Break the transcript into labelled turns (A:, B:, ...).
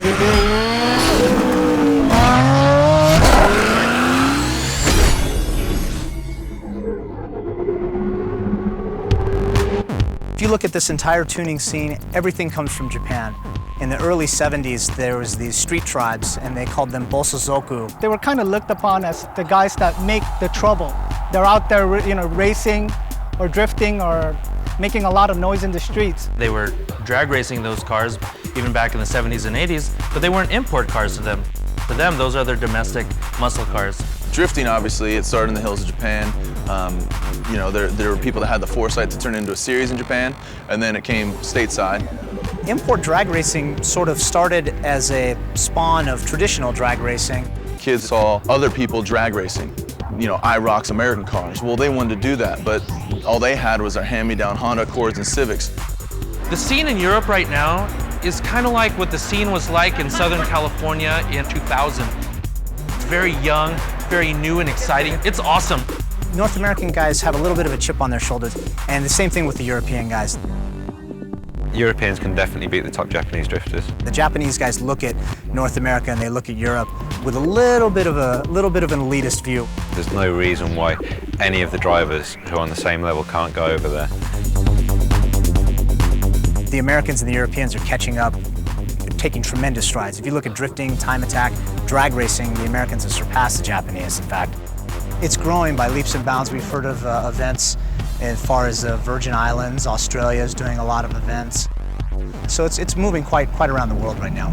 A: If you look at this entire tuning scene, everything comes from Japan. In the early 70s, there was these street tribes, and they called them bosozoku.
B: They were kind of looked upon as the guys that make the trouble. They're out there, racing or drifting or making a lot of noise in the streets.
C: They were drag racing those cars even back in the 70s and 80s, but they weren't import cars to them. To them, those are their domestic muscle cars.
D: Drifting, obviously, it started in the hills of Japan. There were people that had the foresight to turn it into a series in Japan, and then it came stateside.
A: Import drag racing sort of started as a spawn of traditional drag racing.
D: Kids saw other people drag racing, IROC's American cars. Well, they wanted to do that, but all they had was their hand-me-down Honda Accords and Civics.
C: The scene in Europe right now is kind of like what the scene was like in Southern California in 2000. It's very young, very new and exciting. It's awesome.
A: North American guys have a little bit of a chip on their shoulders, and the same thing with the European guys.
E: Europeans can definitely beat the top Japanese drifters.
A: The Japanese guys look at North America and they look at Europe with a little bit of an elitist view.
E: There's no reason why any of the drivers who are on the same level can't go over there.
A: The Americans and the Europeans are catching up, taking tremendous strides. If you look at drifting, time attack, drag racing, the Americans have surpassed the Japanese, in fact. It's growing by leaps and bounds. We've heard of events as far as the Virgin Islands. Australia is doing a lot of events. So it's moving quite around the world right now.